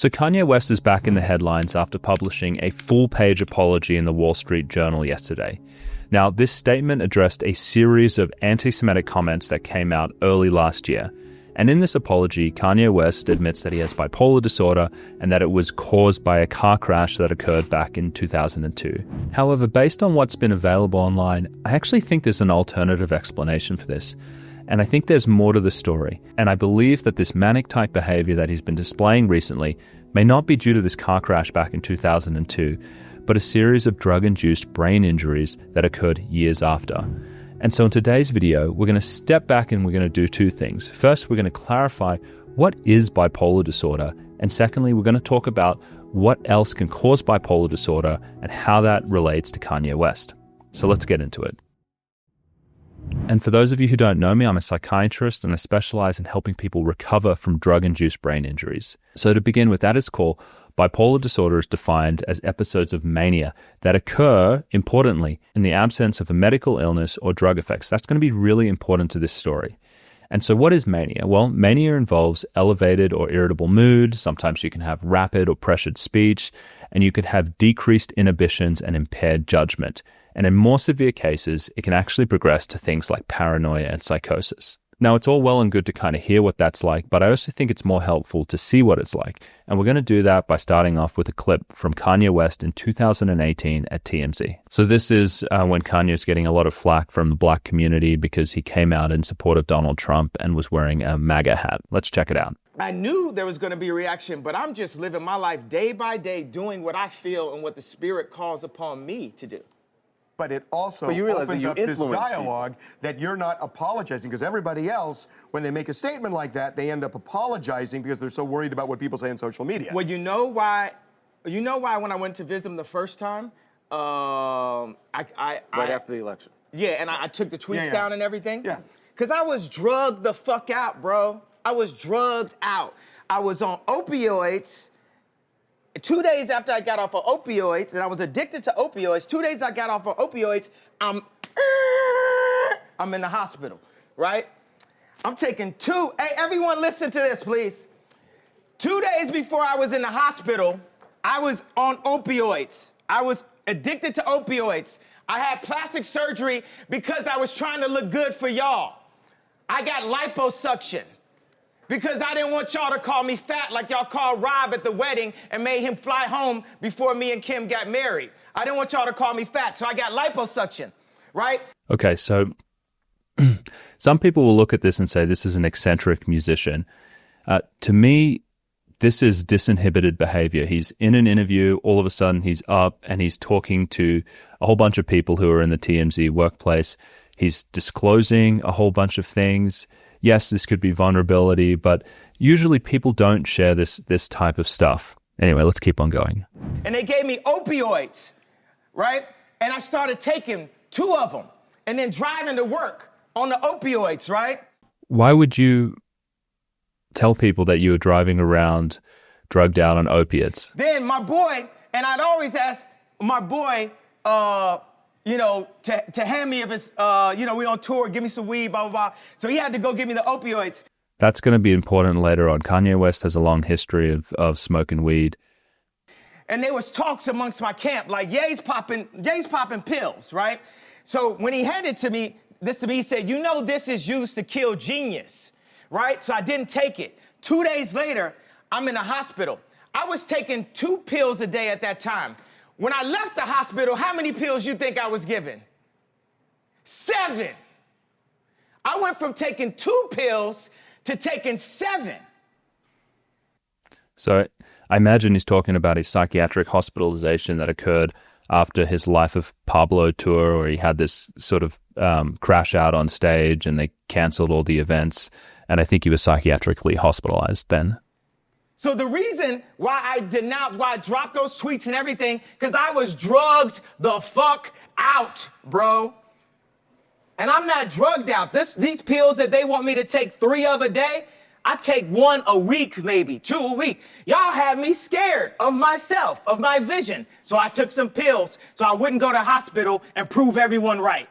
So Kanye West is back in the headlines after publishing a full-page apology in the Wall Street Journal yesterday. Now, this statement addressed a series of anti-Semitic comments that came out early last year. And in this apology, Kanye West admits that he has bipolar disorder and that it was caused by a car crash that occurred back in 2002. However, based on what's been available online, I actually think there's an alternative explanation for this. And I think there's more to the story. And I believe that this manic-type behavior that he's been displaying recently may not be due to this car crash back in 2002, but a series of drug-induced brain injuries that occurred years after. And so in today's video, we're going to step back and we're going to do two things. First, we're going to clarify what is bipolar disorder. And secondly, we're going to talk about what else can cause bipolar disorder and how that relates to Kanye West. So let's get into it. And for those of you who don't know me, I'm a psychiatrist and I specialize in helping people recover from drug-induced brain injuries. So to begin with, at its core, bipolar disorder is defined as episodes of mania that occur, importantly, in the absence of a medical illness or drug effects. That's going to be really important to this story. And so what is mania? Well, mania involves elevated or irritable mood. Sometimes you can have rapid or pressured speech, and you could have decreased inhibitions and impaired judgment. And in more severe cases, it can actually progress to things like paranoia and psychosis. Now, it's all well and good to kind of hear what that's like, but I also think it's more helpful to see what it's like. And we're going to do that by starting off with a clip from Kanye West in 2018 at TMZ. So this is when Kanye's getting a lot of flack from the black community because he came out in support of Donald Trump and was wearing a MAGA hat. Let's check it out. I knew there was going to be a reaction, but I'm just living my life day by day, doing what I feel and what the Spirit calls upon me to do. But it also opens up this dialogue that you're not apologizing, because everybody else, when they make a statement like that, they end up apologizing because they're so worried about what people say on social media. Well, you know why when I went to visit him the first time, right after the election. Yeah, and I took the tweets down and everything. Yeah. Because I was drugged the fuck out, bro. I was drugged out. I was on opioids. 2 days after I got off of opioids, and I was addicted to opioids, 2 days I got off of opioids, I'm in the hospital, right? I'm taking hey, everyone listen to this, please. 2 days before I was in the hospital, I was on opioids. I was addicted to opioids. I had plastic surgery because I was trying to look good for y'all. I got liposuction. Because I didn't want y'all to call me fat like y'all called Rob at the wedding and made him fly home before me and Kim got married. I didn't want y'all to call me fat, so I got liposuction, right? Okay, so some people will look at this and say this is an eccentric musician. To me, this is disinhibited behavior. He's in an interview, all of a sudden he's up and he's talking to a whole bunch of people who are in the TMZ workplace. He's disclosing a whole bunch of things. Yes, this could be vulnerability, but usually people don't share this type of stuff. Anyway, let's keep on going. And they gave me opioids, right? And I started taking 2 of them and then driving to work on the opioids, right? Why would you tell people that you were driving around drugged out on opiates? Then my boy, and I'd always ask my boy, to hand me if it's, we on tour, give me some weed, blah, blah, blah. So he had to go give me the opioids. That's going to be important later on. Kanye West has a long history of smoking weed. And there was talks amongst my camp, like, Ye's popping pills, right? So when he handed this to me, he said, this is used to kill genius, right? So I didn't take it. 2 days later, I'm in the hospital. I was taking 2 pills a day at that time. When I left the hospital, how many pills you think I was given? 7. I went from taking 2 pills to taking 7. So I imagine he's talking about his psychiatric hospitalization that occurred after his Life of Pablo tour, where he had this sort of crash out on stage and they canceled all the events. And I think he was psychiatrically hospitalized then. So the reason why I dropped those tweets and everything, because I was drugged the fuck out, bro. And I'm not drugged out. These pills that they want me to take 3 of a day, I take 1 a week, maybe 2 a week. Y'all had me scared of myself, of my vision. So I took some pills so I wouldn't go to hospital and prove everyone right.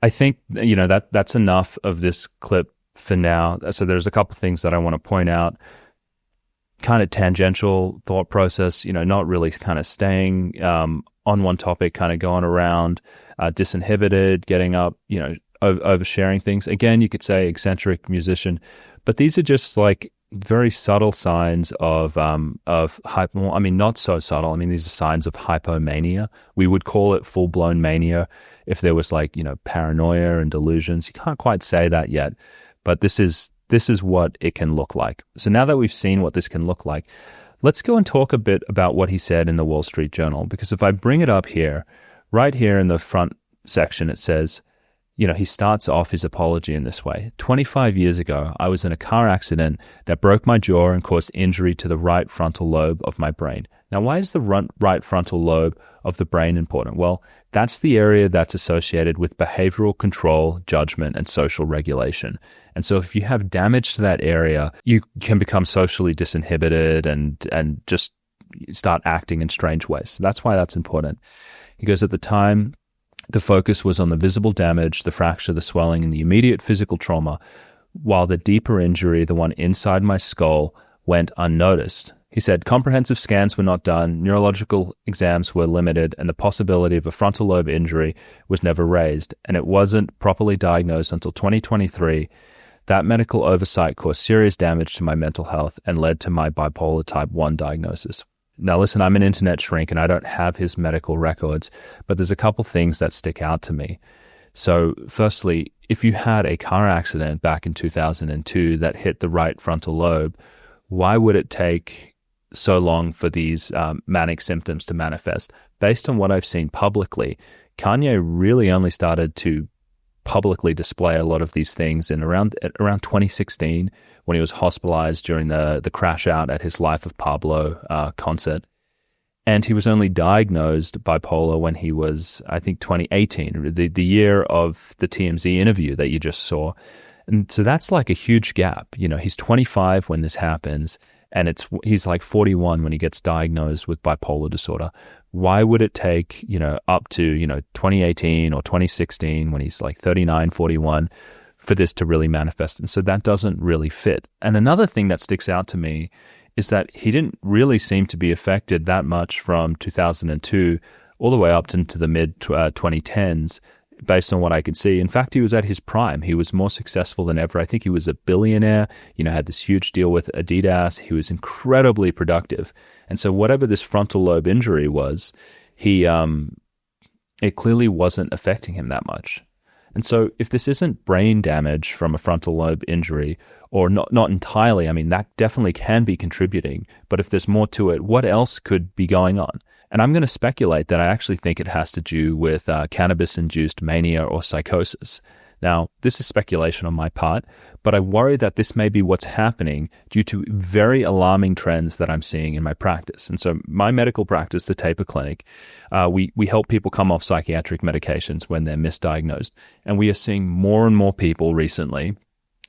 I think, that's enough of this clip for now. So there's a couple things that I want to point out. kind of tangential thought process, not really kind of staying on one topic, kind of going around, disinhibited, getting up, oversharing things. Again, you could say eccentric musician, but these are just like very subtle signs of not so subtle. I mean, these are signs of hypomania. We would call it full-blown mania if there was like, paranoia and delusions. You can't quite say that yet, but this is what it can look like. So now that we've seen what this can look like, let's go and talk a bit about what he said in the Wall Street Journal, because if I bring it up here, right here in the front section, it says, he starts off his apology in this way. 25 years ago, I was in a car accident that broke my jaw and caused injury to the right frontal lobe of my brain. Now, why is the right frontal lobe of the brain important? Well, that's the area that's associated with behavioral control, judgment, and social regulation. And so if you have damage to that area, you can become socially disinhibited and just start acting in strange ways. So that's why that's important. He goes, at the time, the focus was on the visible damage, the fracture, the swelling, and the immediate physical trauma, while the deeper injury, the one inside my skull, went unnoticed. He said comprehensive scans were not done, neurological exams were limited, and the possibility of a frontal lobe injury was never raised, and it wasn't properly diagnosed until 2023. That medical oversight caused serious damage to my mental health and led to my bipolar type 1 diagnosis. Now, listen, I'm an internet shrink and I don't have his medical records, but there's a couple things that stick out to me. So firstly, if you had a car accident back in 2002 that hit the right frontal lobe, why would it take so long for these manic symptoms to manifest? Based on what I've seen publicly, Kanye really only started to publicly display a lot of these things in around 2016 when he was hospitalized during the crash out at his Life of Pablo concert. And he was only diagnosed bipolar when he was, I think, 2018, the year of the TMZ interview that you just saw. And so that's like a huge gap. He's 25 when this happens, and he's like 41 when he gets diagnosed with bipolar disorder. Why would it take, up to, 2018 or 2016 when he's like 39, 41 for this to really manifest? And so that doesn't really fit. And another thing that sticks out to me is that he didn't really seem to be affected that much from 2002 all the way up into the mid-2010s, based on what I could see. In fact, he was at his prime. He was more successful than ever. I think he was a billionaire, had this huge deal with Adidas. He was incredibly productive. And so whatever this frontal lobe injury was, it clearly wasn't affecting him that much. And so if this isn't brain damage from a frontal lobe injury, or not entirely, I mean, that definitely can be contributing. But if there's more to it, what else could be going on? And I'm going to speculate that I actually think it has to do with cannabis-induced mania or psychosis. Now, this is speculation on my part, but I worry that this may be what's happening due to very alarming trends that I'm seeing in my practice. And so my medical practice, the Taper Clinic, we help people come off psychiatric medications when they're misdiagnosed. And we are seeing more and more people recently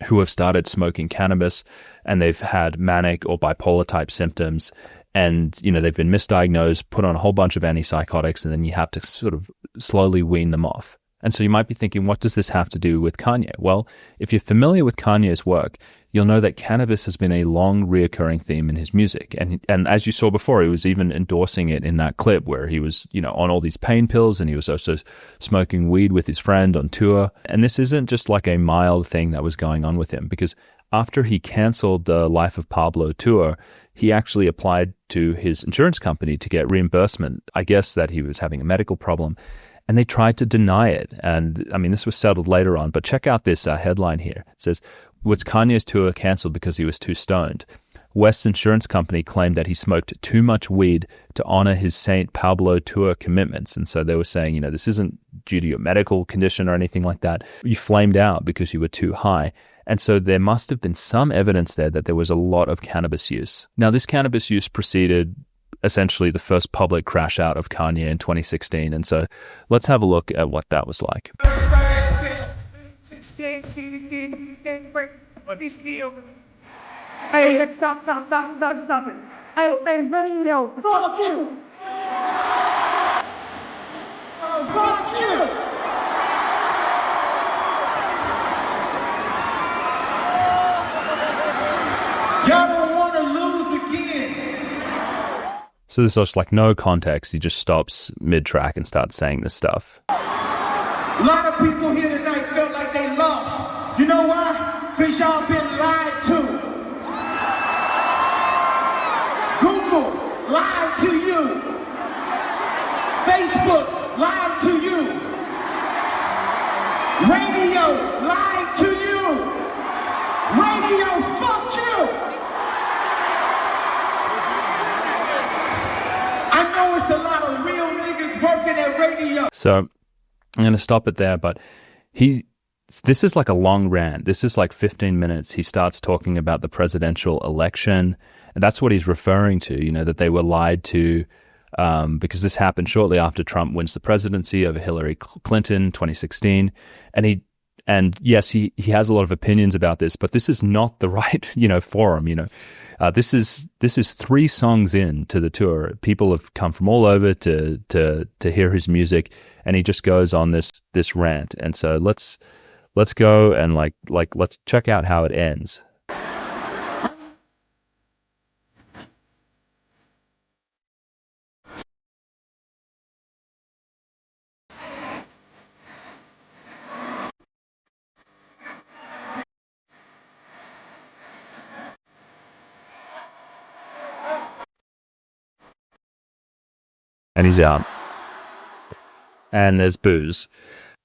who have started smoking cannabis, and they've had manic or bipolar type symptoms, and they've been misdiagnosed, put on a whole bunch of antipsychotics, and then you have to sort of slowly wean them off. And so you might be thinking, what does this have to do with Kanye? Well, if you're familiar with Kanye's work, you'll know that cannabis has been a long reoccurring theme in his music. And as you saw before, he was even endorsing it in that clip where he was, on all these pain pills, and he was also smoking weed with his friend on tour. And this isn't just like a mild thing that was going on with him, because after he canceled the Life of Pablo tour, he actually applied to his insurance company to get reimbursement, I guess that he was having a medical problem, and they tried to deny it. And I mean, this was settled later on, but check out this headline here. It says, was Kanye's tour canceled because he was too stoned? West's insurance company claimed that he smoked too much weed to honor his St. Pablo tour commitments. And so they were saying, this isn't due to your medical condition or anything like that. You flamed out because you were too high. And so there must have been some evidence there that there was a lot of cannabis use. Now, this cannabis use preceded essentially the first public crash out of Kanye in 2016. And so let's have a look at what that was like. Hey, stop it. Hey, run, yo, fuck you. Fuck you. Y'all don't want to lose again. So there's just like no context. He just stops mid-track and starts saying this stuff. A lot of people here tonight felt like they lost. You know why? Because y'all been lied to. Google lied to you. Facebook lied to you. Radio lied to you. Radio, fuck you. I know it's a lot of real niggas working at radio. So I'm going to stop it there, but this is like a long rant. This is like 15 minutes. He starts talking about the presidential election, and that's what he's referring to, you know, that they were lied to because this happened shortly after Trump wins the presidency over Hillary Clinton, 2016. And yes, he has a lot of opinions about this, but this is not the right, forum, This is 3 songs in to the tour. People have come from all over to hear his music, and he just goes on this rant. And so let's go and let's check out how it ends. And he's out. And there's booze.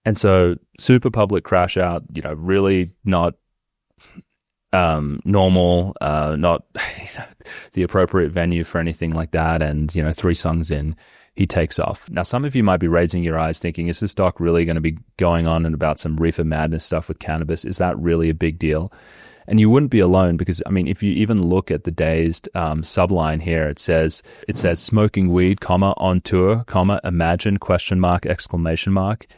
And so super public crash out, really not normal, not the appropriate venue for anything like that. And, 3 songs in, he takes off. Now, some of you might be raising your eyes thinking, is this doc really going to be going on and about some reefer madness stuff with cannabis? Is that really a big deal? And you wouldn't be alone because, if you even look at the Dazed subline here, it says smoking weed, on tour, imagine, ?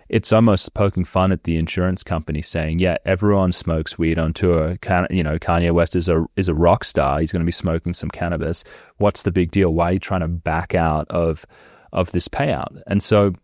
It's almost poking fun at the insurance company saying, yeah, everyone smokes weed on tour. Kanye West is a rock star. He's going to be smoking some cannabis. What's the big deal? Why are you trying to back out of this payout? And so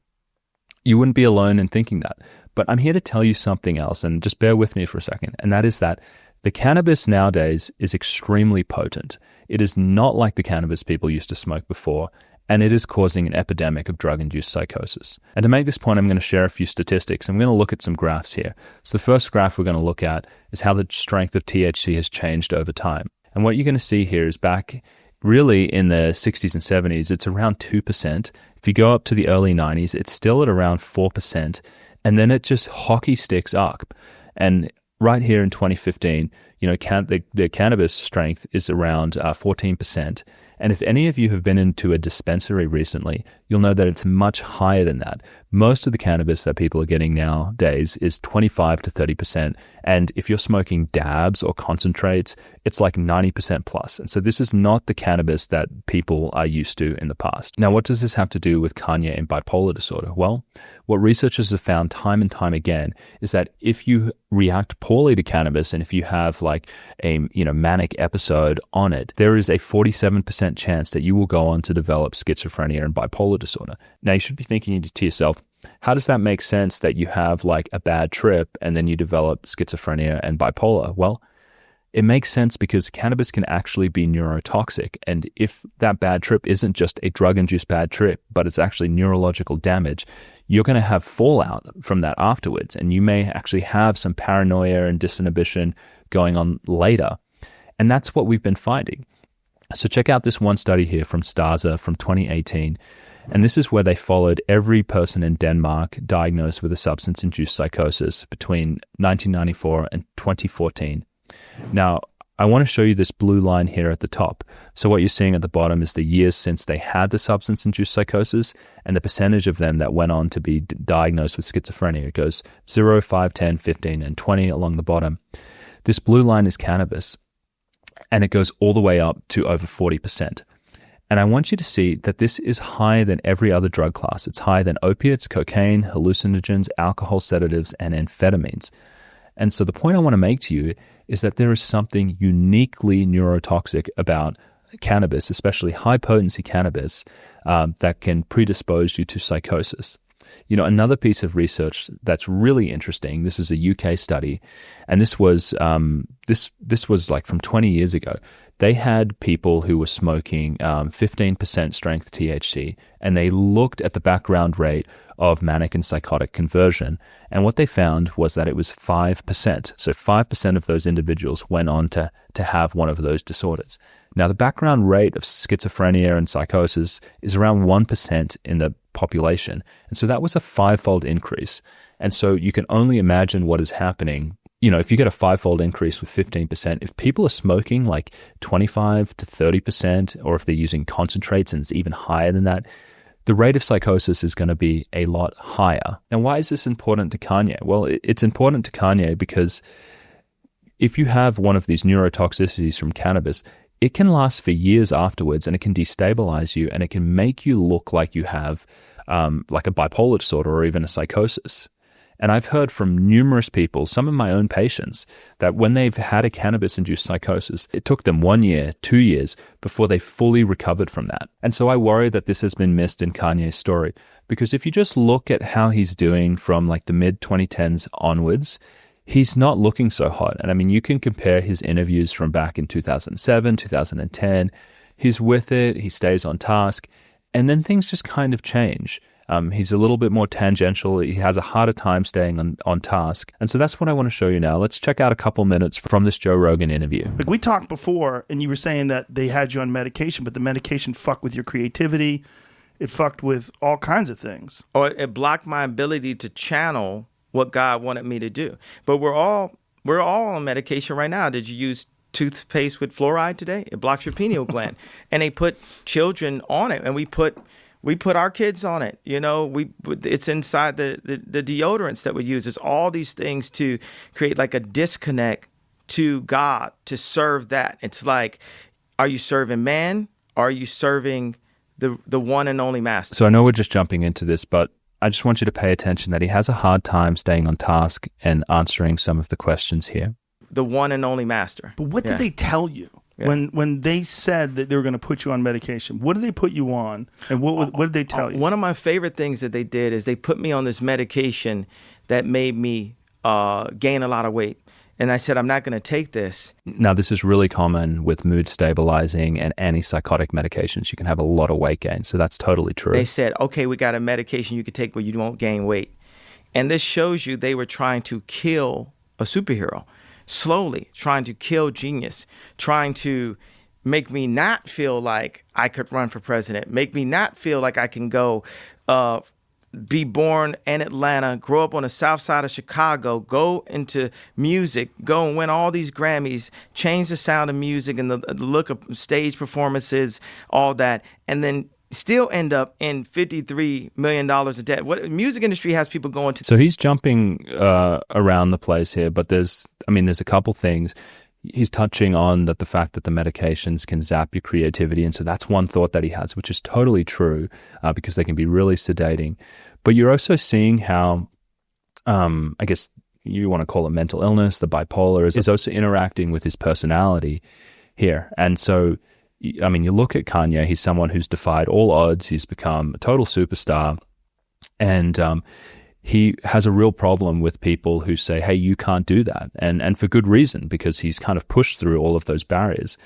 you wouldn't be alone in thinking that. But I'm here to tell you something else, and just bear with me for a second. And that is that the cannabis nowadays is extremely potent. It is not like the cannabis people used to smoke before, and it is causing an epidemic of drug-induced psychosis. And to make this point, I'm going to share a few statistics. I'm going to look at some graphs here. So the first graph we're going to look at is how the strength of THC has changed over time. And what you're going to see here is back really in the 60s and 70s, it's around 2%. If you go up to the early 90s, it's still at around 4%, and then it just hockey sticks up. And right here in 2015, the cannabis strength is around 14%. And if any of you have been into a dispensary recently, you'll know that it's much higher than that. Most of the cannabis that people are getting nowadays is 25 to 30%. And if you're smoking dabs or concentrates, it's like 90% plus. And so this is not the cannabis that people are used to in the past. Now, what does this have to do with Kanye and bipolar disorder? Well, what researchers have found time and time again is that if you react poorly to cannabis and if you have like a manic episode on it, there is a 47% chance that you will go on to develop schizophrenia and bipolar disorder. Now, you should be thinking to yourself, how does that make sense that you have like a bad trip and then you develop schizophrenia and bipolar? Well, it makes sense because cannabis can actually be neurotoxic. And if that bad trip isn't just a drug-induced bad trip, but it's actually neurological damage, you're going to have fallout from that afterwards. And you may actually have some paranoia and disinhibition going on later. And that's what we've been finding. So check out this one study here from Stasa from 2018. And this is where they followed every person in Denmark diagnosed with a substance-induced psychosis between 1994 and 2014. Now, I want to show you this blue line here at the top. So what you're seeing at the bottom is the years since they had the substance-induced psychosis and the percentage of them that went on to be diagnosed with schizophrenia. It goes 0, 5, 10, 15, and 20 along the bottom. This blue line is cannabis, and it goes all the way up to over 40%. And I want you to see that this is higher than every other drug class. It's higher than opiates, cocaine, hallucinogens, alcohol sedatives, and amphetamines. And so the point I want to make to you is that there is something uniquely neurotoxic about cannabis, especially high-potency cannabis, that can predispose you to psychosis. Another piece of research that's really interesting, this is a UK study, and this was this was like from 20 years ago. They had people who were smoking 15% strength THC, and they looked at the background rate of manic and psychotic conversion. And what they found was that it was 5%. So 5% of those individuals went on to have one of those disorders. Now, the background rate of schizophrenia and psychosis is around 1% in the population. And so that was a 5-fold increase. And so you can only imagine what is happening. If you get a 5-fold increase with 15%, if people are smoking like 25 to 30%, or if they're using concentrates and it's even higher than that, the rate of psychosis is going to be a lot higher. And why is this important to Kanye? Well, it's important to Kanye because if you have one of these neurotoxicities from cannabis, it can last for years afterwards, and it can destabilize you, and it can make you look like you have like a bipolar disorder or even a psychosis. And I've heard from numerous people, some of my own patients, that when they've had a cannabis-induced psychosis, it took them 1 year, 2 years before they fully recovered from that. And so I worry that this has been missed in Kanye's story, because if you just look at how he's doing from like the mid-2010s onwards, he's not looking so hot. And I mean, you can compare his interviews from back in 2007, 2010. He's with it, he stays on task, and then things just kind of change. He's a little bit more tangential. He has a harder time staying on task. And so that's what I want to show you now. Let's check out a couple minutes from this Joe Rogan interview. Like we talked before, and you were saying that they had you on medication, but the medication fucked with your creativity. It fucked with all kinds of things. Or it blocked my ability to channel what God wanted me to do. But we're all on medication right now. Did you use toothpaste with fluoride today? It blocks your pineal gland. And they put children on it, and we put our kids on it. It's inside the deodorants that we use. It's all these things to create like a disconnect to God, to serve that. It's like, are you serving man? Are you serving the one and only master? So I know we're just jumping into this, but I just want you to pay attention that he has a hard time staying on task and answering some of the questions here. The one and only master. But what did they tell you? Yeah. When they said that they were going to put you on medication, what did they put you on, and what did they tell you? One of my favorite things that they did is they put me on this medication that made me gain a lot of weight. And I said, I'm not going to take this. Now, this is really common with mood stabilizing and antipsychotic medications. You can have a lot of weight gain. So that's totally true. They said, okay, we got a medication you could take where you won't gain weight. And this shows you they were trying to kill a superhero. Slowly trying to kill genius, trying to make me not feel like I could run for president, make me not feel like I can go be born in Atlanta, grow up on the south side of Chicago, go into music, go and win all these Grammys, change the sound of music and the look of stage performances, all that, and then still end up in $53 million of debt. What music industry has people going to? So he's jumping around the place here, but there's a couple things. He's touching on the fact that the medications can zap your creativity, and so that's one thought that he has, which is totally true because they can be really sedating. But you're also seeing how, I guess you want to call it mental illness, the bipolar is also interacting with his personality here. And so you look at Kanye, he's someone who's defied all odds. He's become a total superstar. And he has a real problem with people who say, hey, you can't do that. And for good reason, because he's kind of pushed through all of those barriers.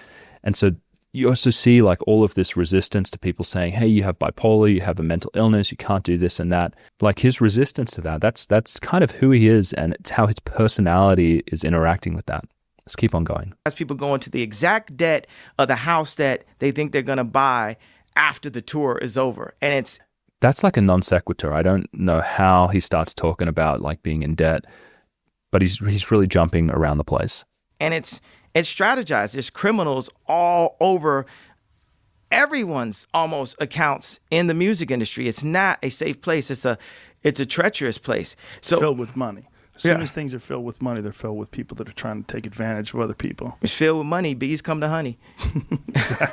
And so you also see like all of this resistance to people saying, hey, you have bipolar, you have a mental illness, you can't do this and that. Like his resistance to that, that's kind of who he is, and it's how his personality is interacting with that. Let's keep on going. As people go into the exact debt of the house that they think they're going to buy after the tour is over. And that's like a non sequitur. I don't know how he starts talking about like being in debt, but he's really jumping around the place. And it's strategized. There's criminals all over everyone's almost accounts in the music industry. It's not a safe place. It's a treacherous place. It's filled with money. As soon as things are filled with money, they're filled with people that are trying to take advantage of other people. It's filled with money. Bees come to honey.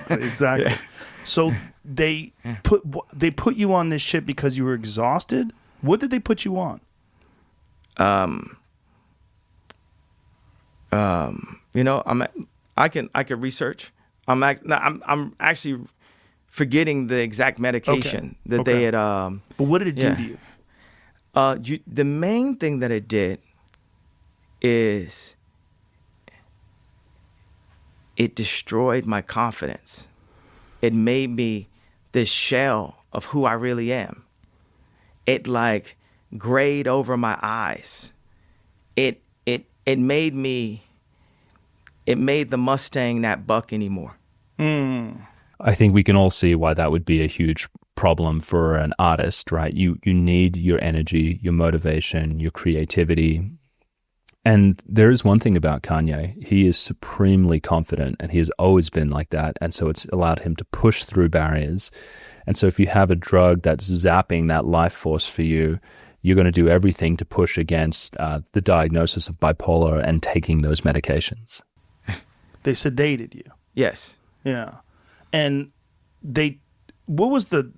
Exactly. Yeah. So they put you on this shit because you were exhausted. What did they put you on? I can research. I'm actually forgetting the exact medication that they had. But what did it do to you? The main thing that it did is it destroyed my confidence. It made me this shell of who I really am. It like grayed over my eyes. It made the Mustang not buck anymore. I think we can all see why that would be a huge problem for an artist, right? You need your energy, your motivation, your creativity. And there is one thing about Kanye. He is supremely confident, and he has always been like that. And so it's allowed him to push through barriers. And so if you have a drug that's zapping that life force for you, you're going to do everything to push against the diagnosis of bipolar and taking those medications. They sedated you. Yes. Yeah. And what was the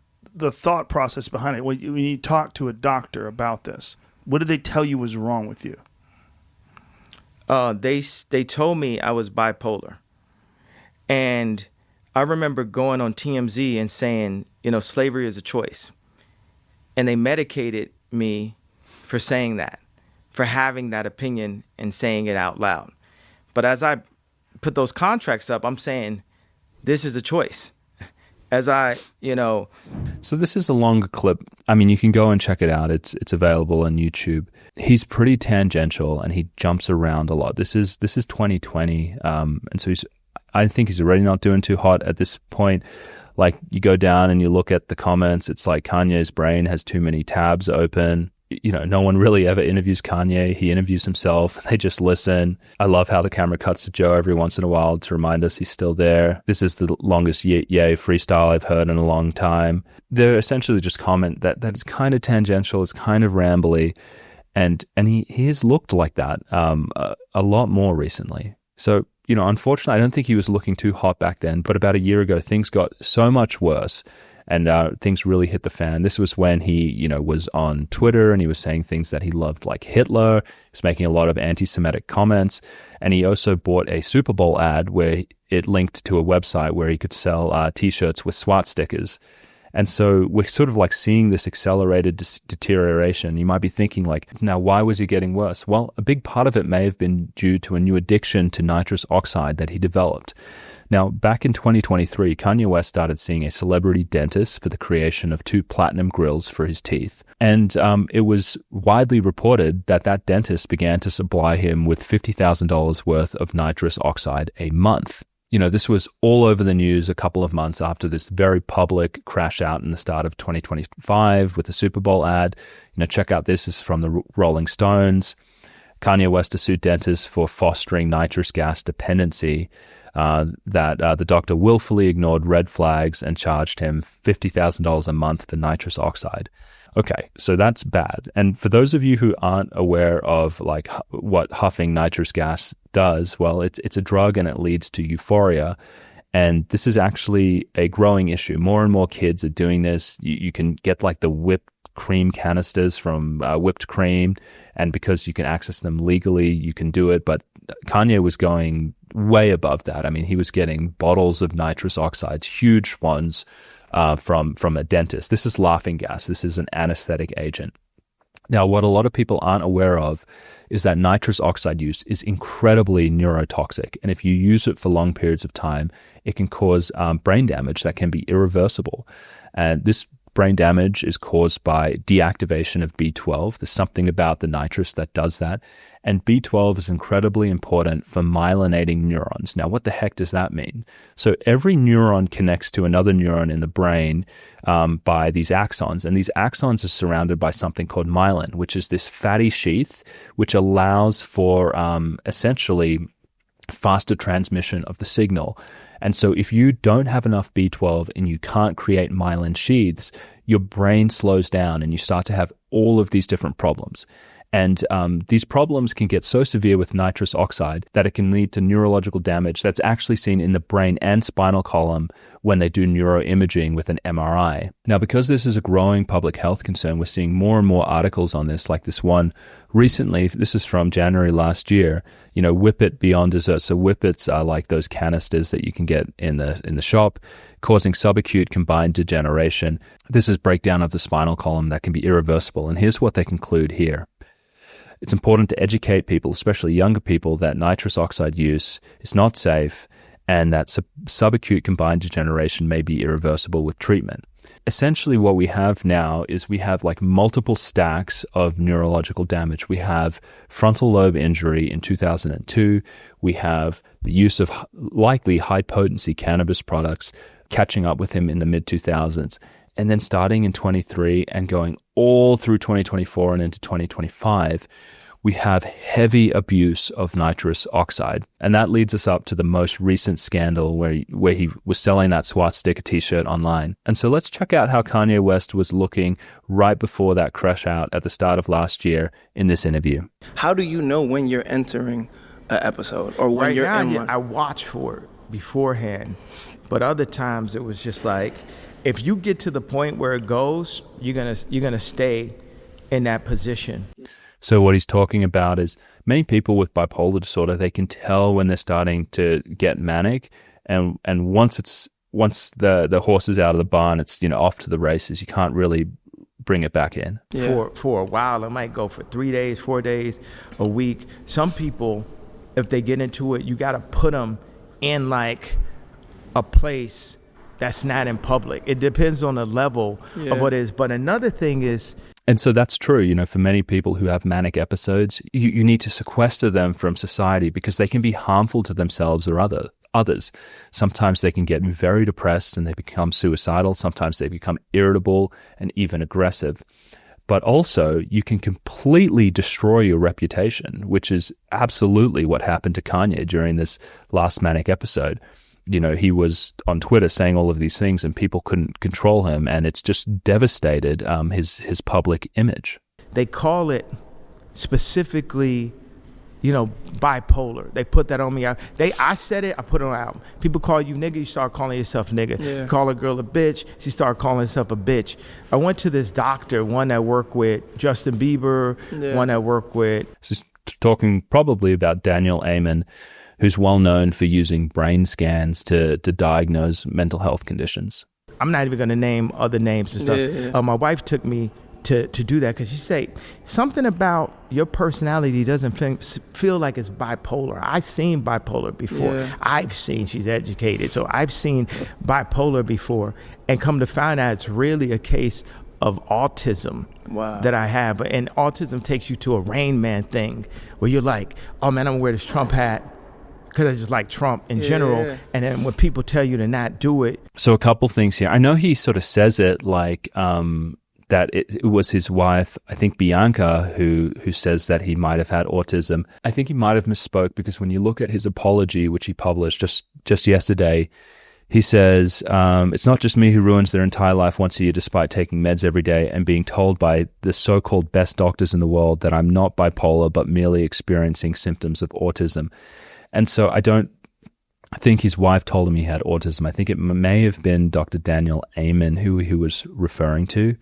thought process behind it? When you talked to a doctor about this, what did they tell you was wrong with you? They told me I was bipolar. And I remember going on TMZ and saying, slavery is a choice. And they medicated me for saying that, for having that opinion and saying it out loud. But as I put those contracts up, I'm saying, this is a choice. So this is a longer clip. I mean, you can go and check it out. It's available on YouTube. He's pretty tangential and he jumps around a lot. This is 2020, and so I think he's already not doing too hot at this point. Like, you go down and you look at the comments, it's like Kanye's brain has too many tabs open. No one really ever interviews Kanye. He interviews himself. They just listen. I love how the camera cuts to Joe every once in a while to remind us he's still there. This is the longest yay freestyle I've heard in a long time. They're essentially just comment that it's kind of tangential, it's kind of rambly, and he has looked like that a lot more recently. So, unfortunately, I don't think he was looking too hot back then, but about a year ago, things got so much worse. And things really hit the fan. This was when he, was on Twitter and he was saying things that he loved, like Hitler. He was making a lot of anti-Semitic comments. And he also bought a Super Bowl ad where it linked to a website where he could sell T-shirts with SWAT stickers. And so we're sort of like seeing this accelerated deterioration. You might be thinking like, now why was he getting worse? Well, a big part of it may have been due to a new addiction to nitrous oxide that he developed. Now, back in 2023, Kanye West started seeing a celebrity dentist for the creation of 2 platinum grills for his teeth. And it was widely reported that dentist began to supply him with $50,000 worth of nitrous oxide a month. This was all over the news a couple of months after this very public crash out in the start of 2025 with the Super Bowl ad. Check out this is from the Rolling Stones. Kanye West to sue dentists for fostering nitrous gas dependency. That the doctor willfully ignored red flags and charged him $50,000 a month for nitrous oxide. Okay, so that's bad. And for those of you who aren't aware of like what huffing nitrous gas does, well, it's a drug and it leads to euphoria. And this is actually a growing issue. More and more kids are doing this. You can get like the whipped cream canisters from Whipped Cream, and because you can access them legally, you can do it. But Kanye was going way above that. I mean, he was getting bottles of nitrous oxides, huge ones, from a dentist. This is laughing gas. This is an anesthetic agent. Now, what a lot of people aren't aware of is that nitrous oxide use is incredibly neurotoxic. And if you use it for long periods of time, it can cause brain damage that can be irreversible. And this brain damage is caused by deactivation of B12. There's something about the nitrous that does that. And B12 is incredibly important for myelinating neurons. Now, what the heck does that mean? So every neuron connects to another neuron in the brain by these axons. And these axons are surrounded by something called myelin, which is this fatty sheath, which allows for essentially faster transmission of the signal. And so if you don't have enough B12 and you can't create myelin sheaths, your brain slows down and you start to have all of these different problems. And these problems can get so severe with nitrous oxide that it can lead to neurological damage that's actually seen in the brain and spinal column when they do neuroimaging with an MRI. Now, because this is a growing public health concern, we're seeing more and more articles on this, like this one recently. This is from January last year. Whippet beyond dessert. So Whippets are like those canisters that you can get in the shop, causing subacute combined degeneration. This is breakdown of the spinal column that can be irreversible. And here's what they conclude here. It's important to educate people, especially younger people, that nitrous oxide use is not safe and that subacute combined degeneration may be irreversible with treatment. Essentially what we have now is we have like multiple stacks of neurological damage. We have frontal lobe injury in 2002. We have the use of likely high-potency cannabis products catching up with him in the mid-2000s. And then starting in 23 and going all through 2024 and into 2025, we have heavy abuse of nitrous oxide. And that leads us up to the most recent scandal where he was selling that swastika t-shirt online. And so let's check out how Kanye West was looking right before that crash out at the start of last year in this interview. How do you know when you're entering an episode or when you're in one? I watch for it beforehand, but other times it was just like, if you get to the point where it goes, you're gonna stay in that position. So what he's talking about is many people with bipolar disorder, they can tell when they're starting to get manic, and once the horse is out of the barn, it's off to the races. You can't really bring it back in. Yeah. For a while, it might go for 3 days, 4 days, a week. Some people, if they get into it, you got to put them in like a place that's not in public. It depends on the level of what it is. But another thing is, and so that's true, for many people who have manic episodes, you need to sequester them from society because they can be harmful to themselves or others. Sometimes they can get very depressed and they become suicidal. Sometimes they become irritable and even aggressive. But also, you can completely destroy your reputation, which is absolutely what happened to Kanye during this last manic episode. He was on Twitter saying all of these things and people couldn't control him, and it's just devastated his public image. They call it specifically, bipolar. They put that on me. I said it, I put it on an album. People call you nigga, you start calling yourself nigga. Yeah. Call a girl a bitch, she started calling herself a bitch. I went to this doctor, one that worked with Justin Bieber, one that worked with... This is talking probably about Daniel Amen, who's well known for using brain scans to diagnose mental health conditions. I'm not even going to name other names and stuff. Yeah. My wife took me to do that because she said, something about your personality doesn't feel like it's bipolar. I've seen bipolar before. Yeah. She's educated, so I've seen bipolar before. And come to find out, it's really a case of autism that I have. And autism takes you to a Rain Man thing where you're like, oh man, I'm going to wear this Trump hat because I just like Trump in general. Yeah. And then when people tell you to not do it. So a couple things here. I know he sort of says it like that it was his wife, I think Bianca, who says that he might have had autism. I think he might have misspoke because when you look at his apology, which he published just yesterday, he says, it's not just me who ruins their entire life once a year despite taking meds every day and being told by the so-called best doctors in the world that I'm not bipolar but merely experiencing symptoms of autism. And so I think his wife told him he had autism. I think it may have been Dr. Daniel Amen who he was referring to.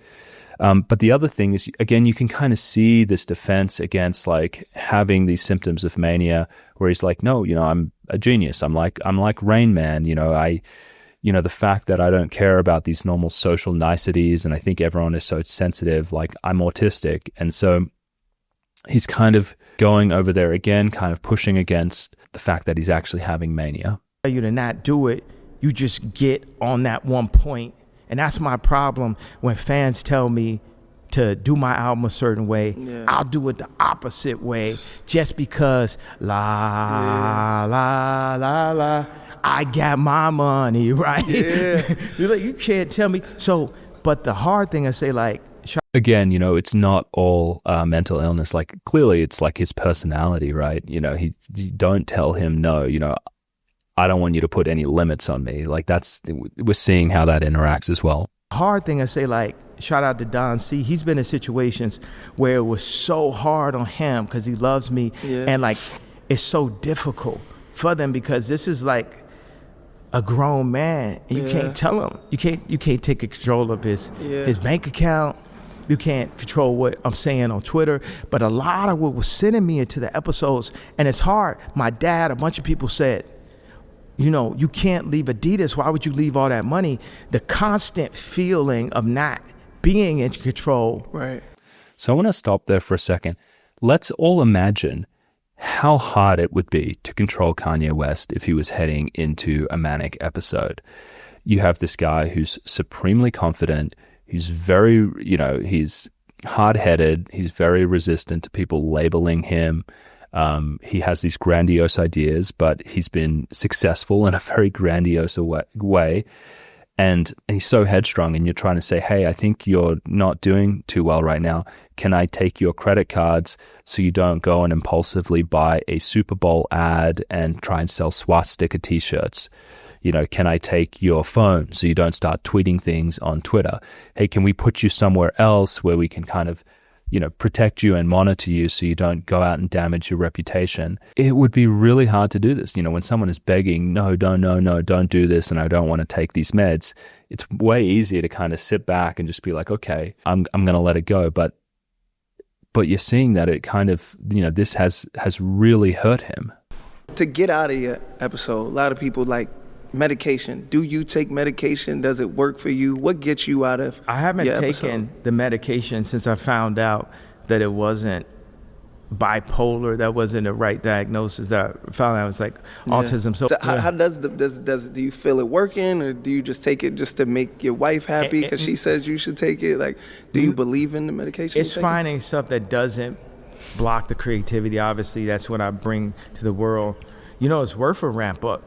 But the other thing is, again, you can kind of see this defense against like having these symptoms of mania where he's like, no, I'm a genius. I'm like Rain Man. The fact that I don't care about these normal social niceties and I think everyone is so sensitive, like I'm autistic. And so he's kind of going over there again, kind of pushing against the fact that he's actually having mania. You to not do it, you just get on that one point. And that's my problem when fans tell me to do my album a certain way. Yeah. I'll do it the opposite way just because la I got my money, right? Yeah. You can't tell me. So, but the hard thing I say, like, again, it's not all mental illness. Like, clearly it's like his personality, right? You don't tell him, no, I don't want you to put any limits on me. Like we're seeing how that interacts as well. Hard thing I say, like, shout out to Don C. He's been in situations where it was so hard on him because he loves me. Yeah. And like, it's so difficult for them because this is like a grown man. And you can't tell him. You can't take control of his bank account. You can't control what I'm saying on Twitter. But a lot of what was sending me into the episodes, and it's hard. My dad, a bunch of people said, you know, you can't leave Adidas. Why would you leave all that money? The constant feeling of not being in control. Right. So I want to stop there for a second. Let's all imagine how hard it would be to control Kanye West if he was heading into a manic episode. You have this guy who's supremely confident. He's very, he's hard-headed. He's very resistant to people labeling him. He has these grandiose ideas, but he's been successful in a very grandiose way. And he's so headstrong, and you're trying to say, hey, I think you're not doing too well right now. Can I take your credit cards so you don't go and impulsively buy a Super Bowl ad and try and sell swastika t-shirts? Can I take your phone so you don't start tweeting things on Twitter? Hey, can we put you somewhere else where we can kind of protect you and monitor you so you don't go out and damage your reputation? It would be really hard to do this. When someone is begging, no, don't do this, and I don't want to take these meds, it's way easier to kind of sit back and just be like, okay, I'm going to let it go. But you're seeing that it kind of, this has really hurt him. To get out of your episode, a lot of people like medication. Do you take medication? Does it work for you? What gets you out of I haven't taken the medication since I found out that it wasn't bipolar. That wasn't the right diagnosis. That I found out it was like autism. So how does do you feel it working, or do you just take it just to make your wife happy because she says you should take it? Like, do you believe in the medication? It's finding stuff that doesn't block the creativity. Obviously, that's what I bring to the world. It's worth a ramp up.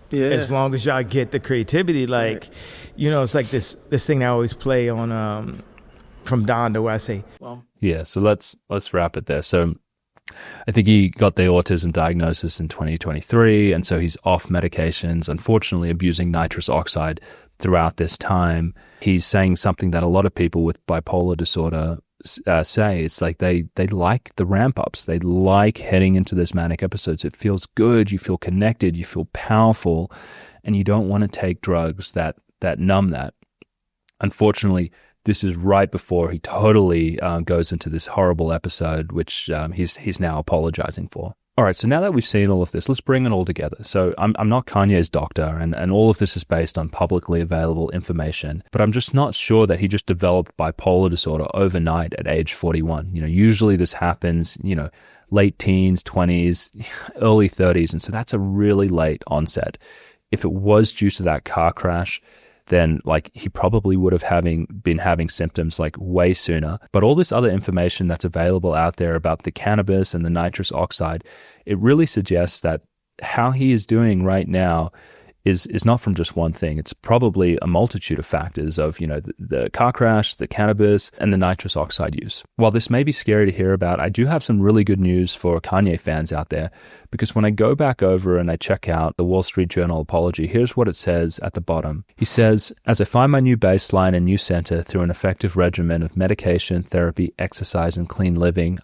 Yeah. As long as y'all get the creativity, like, it's like this thing I always play on from Don to where I say, well, yeah. So let's wrap it there. So I think he got the autism diagnosis in 2023, and so he's off medications, unfortunately abusing nitrous oxide throughout this time. He's saying something that a lot of people with bipolar disorder say. It's like they like the ramp ups. They like heading into those manic episodes. It feels good. You feel connected. You feel powerful, and you don't want to take drugs that numb that. Unfortunately, this is right before he totally goes into this horrible episode, which he's now apologizing for. All right, so now that we've seen all of this, let's bring it all together. So I'm not Kanye's doctor, and all of this is based on publicly available information, but I'm just not sure that he just developed bipolar disorder overnight at age 41. Usually this happens, late teens, 20s, early 30s, and so that's a really late onset. If it was due to that car crash, then like he probably would have been having symptoms like way sooner. But all this other information that's available out there about the cannabis and the nitrous oxide, it really suggests that how he is doing right now is not from just one thing. It's probably a multitude of factors of, the car crash, the cannabis, and the nitrous oxide use. While this may be scary to hear about, I do have some really good news for Kanye fans out there, because when I go back over and I check out the Wall Street Journal apology, here's what it says at the bottom. He says, as I find my new baseline and new center through an effective regimen of medication, therapy, exercise, and clean living,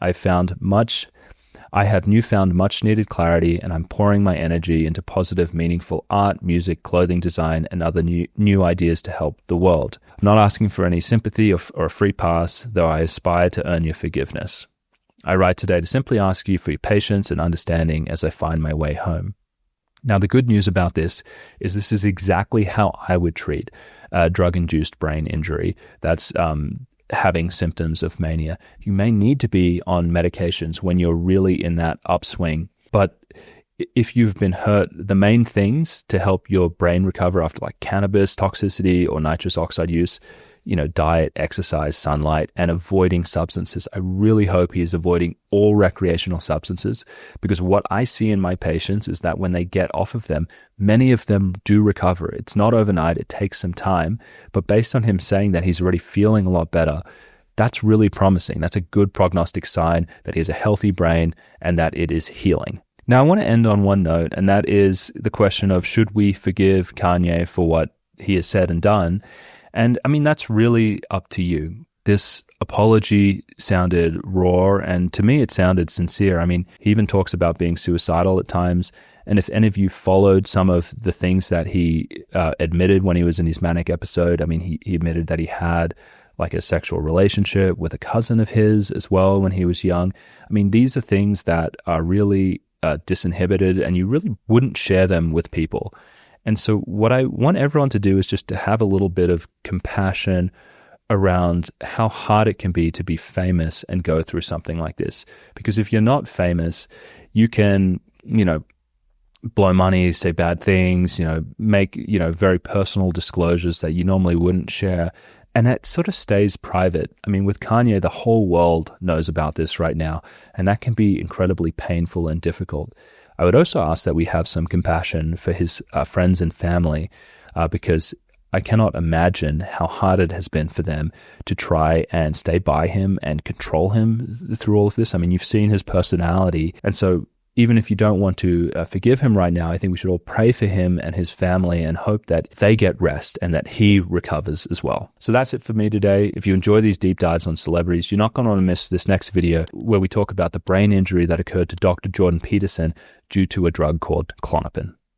I have newfound much needed clarity, and I'm pouring my energy into positive, meaningful art, music, clothing design, and other new ideas to help the world. I'm not asking for any sympathy or a free pass, though I aspire to earn your forgiveness. I write today to simply ask you for your patience and understanding as I find my way home. Now, the good news about this is exactly how I would treat a drug-induced brain injury that's having symptoms of mania. You may need to be on medications when you're really in that upswing, but if you've been hurt, the main things to help your brain recover after like cannabis toxicity or nitrous oxide use, diet, exercise, sunlight, and avoiding substances. I really hope he is avoiding all recreational substances, because what I see in my patients is that when they get off of them, many of them do recover. It's not overnight, it takes some time, but based on him saying that he's already feeling a lot better, that's really promising. That's a good prognostic sign that he has a healthy brain and that it is healing. Now, I want to end on one note, and that is the question of, should we forgive Kanye for what he has said and done? And I mean, that's really up to you. This apology sounded raw, and to me, it sounded sincere. I mean, he even talks about being suicidal at times. And if any of you followed some of the things that he admitted when he was in his manic episode, I mean, he admitted that he had like a sexual relationship with a cousin of his as well when he was young. I mean, these are things that are really disinhibited, and you really wouldn't share them with people. And so what I want everyone to do is just to have a little bit of compassion around how hard it can be to be famous and go through something like this. Because if you're not famous, you can, blow money, say bad things, make, very personal disclosures that you normally wouldn't share. And that sort of stays private. I mean, with Kanye, the whole world knows about this right now, and that can be incredibly painful and difficult. I would also ask that we have some compassion for his friends and family, because I cannot imagine how hard it has been for them to try and stay by him and control him through all of this. I mean, you've seen his personality. And so even if you don't want to forgive him right now, I think we should all pray for him and his family and hope that they get rest and that he recovers as well. So that's it for me today. If you enjoy these deep dives on celebrities, you're not going to want to miss this next video where we talk about the brain injury that occurred to Dr. Jordan Peterson due to a drug called Klonopin.